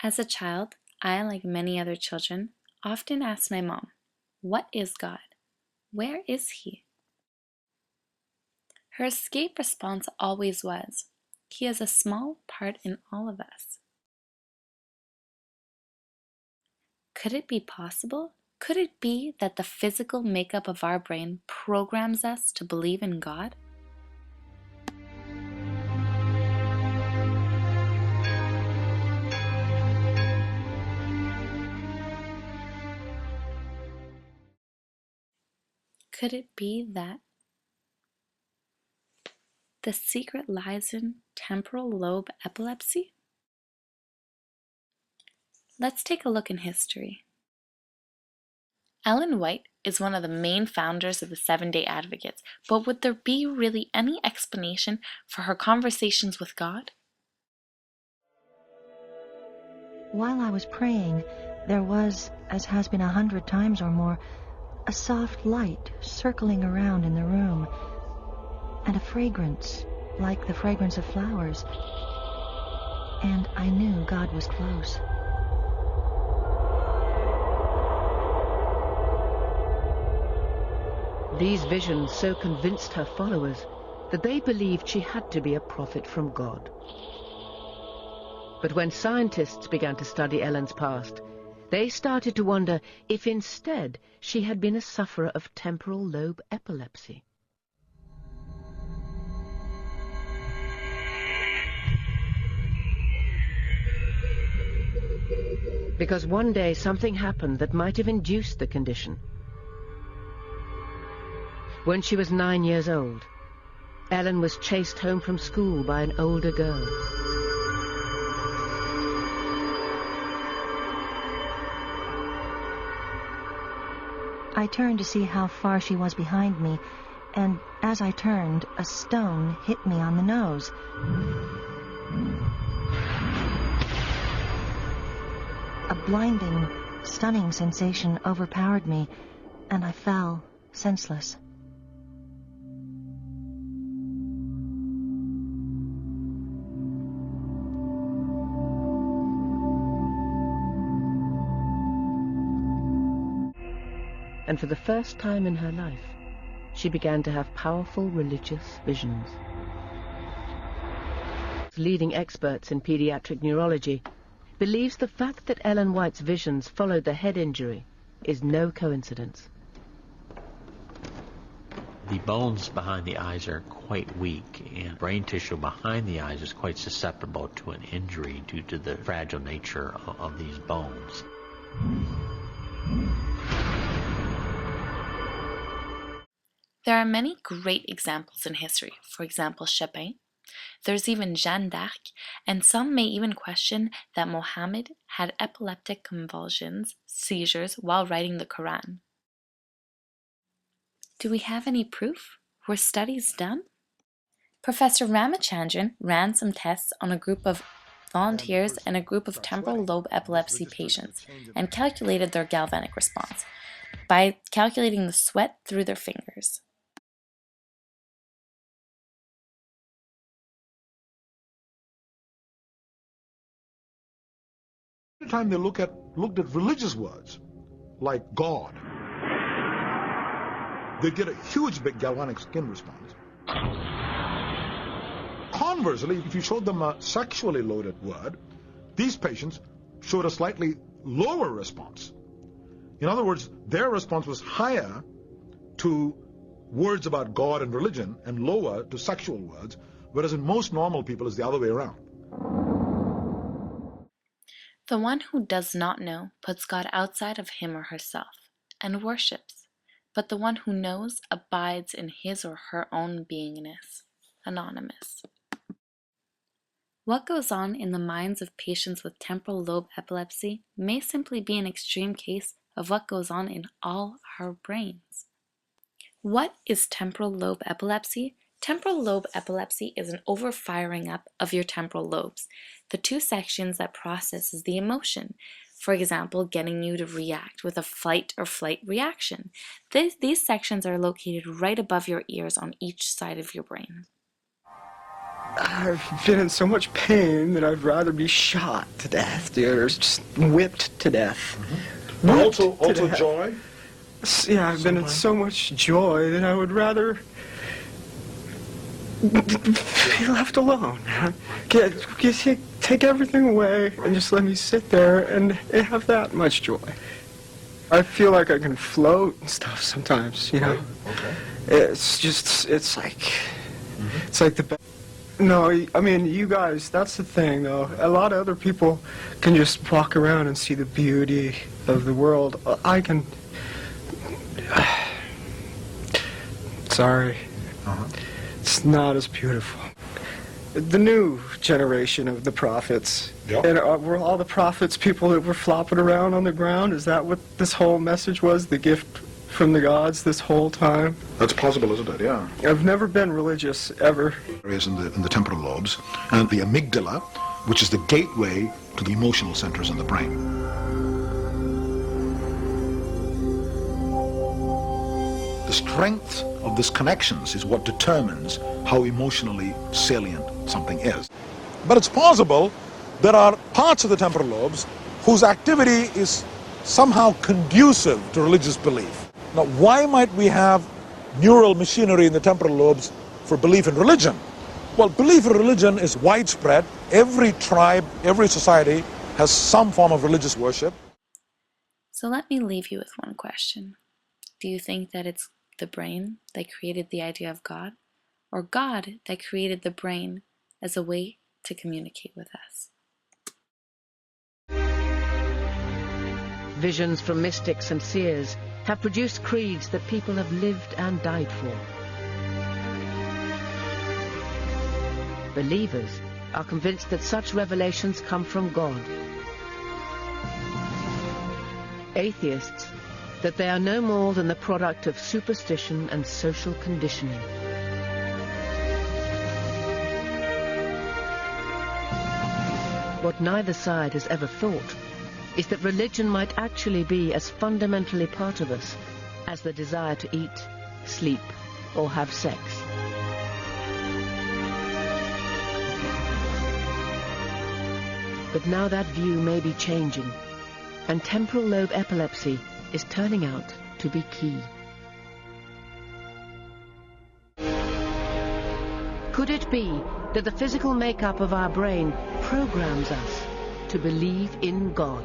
As a child, I, like many other children, often asked my mom, "What is God? Where is He?" Her escape response always was, "He is a small part in all of us." Could it be possible? Could it be that the physical makeup of our brain programs us to believe in God? Could it be that the secret lies in temporal lobe epilepsy? Let's take a look in history. Ellen White is one of the main founders of the Seventh-day Advocates, but would there be really any explanation for her conversations with God? While I was praying, there was, as has been 100 times or more, a soft light circling around in the room, and a fragrance, like the fragrance of flowers, and I knew God was close. These visions so convinced her followers that they believed she had to be a prophet from God. But when scientists began to study Ellen's past, they started to wonder if instead she had been a sufferer of temporal lobe epilepsy. Because one day something happened that might have induced the condition. When she was 9 years old, Ellen was chased home from school by an older girl. I turned to see how far she was behind me, and as I turned, a stone hit me on the nose. A blinding, stunning sensation overpowered me, and I fell senseless. And for the first time in her life, she began to have powerful religious visions. Leading experts in pediatric neurology believes the fact that Ellen White's visions followed the head injury is no coincidence. The bones behind the eyes are quite weak, and brain tissue behind the eyes is quite susceptible to an injury due to the fragile nature of these bones. There are many great examples in history, for example Chopin. There's even Jeanne d'Arc, and some may even question that Mohammed had epileptic convulsions, seizures, while writing the Quran. Do we have any proof? Were studies done? Professor Ramachandran ran some tests on a group of volunteers and a group of temporal lobe epilepsy patients and calculated their galvanic response by calculating the sweat through their fingers. Every time they looked at religious words, like God, they get a huge big galvanic skin response. Conversely, if you showed them a sexually loaded word, these patients showed a slightly lower response. In other words, their response was higher to words about God and religion and lower to sexual words, whereas in most normal people it's the other way around. The one who does not know puts God outside of him or herself and worships, but the one who knows abides in his or her own beingness. Anonymous. What goes on in the minds of patients with temporal lobe epilepsy may simply be an extreme case of what goes on in all our brains. What is temporal lobe epilepsy? Temporal lobe epilepsy is an overfiring up of your temporal lobes, the two sections that processes the emotion. For example, getting you to react with a fight or flight reaction. These sections are located right above your ears on each side of your brain. I've been in so much pain that I'd rather be shot to death, dude, or just whipped to death. Mm-hmm. Also death. joy? Yeah, I've been in so much joy that I would rather be left alone. Take everything away and just let me sit there and have that much joy. I feel like I can float and stuff sometimes, you know. Okay. It's like the best. No, I mean, you guys, that's the thing, though. A lot of other people can just walk around and see the beauty of the world. I can... Sorry. It's not as beautiful. The new generation of the prophets. Yep. And were all the prophets people that were flopping around on the ground? Is that what this whole message was? The gift from the gods this whole time? That's possible, isn't it? Yeah. I've never been religious, ever. Areas in the temporal lobes, and the amygdala, which is the gateway to the emotional centers in the brain. The strength of these connections is what determines how emotionally salient something is. But it's possible there are parts of the temporal lobes whose activity is somehow conducive to religious belief. Now, why might we have neural machinery in the temporal lobes for belief in religion? Well, belief in religion is widespread. Every tribe, every society has some form of religious worship. So let me leave you with one question. Do you think that it's the brain that created the idea of God, or God that created the brain as a way to communicate with us? Visions from mystics and seers have produced creeds that people have lived and died for. Believers are convinced that such revelations come from God. Atheists, that they are no more than the product of superstition and social conditioning. What neither side has ever thought is that religion might actually be as fundamentally part of us as the desire to eat, sleep, or have sex. But now that view may be changing, and temporal lobe epilepsy is turning out to be key. Could it be that the physical makeup of our brain programs us to believe in God?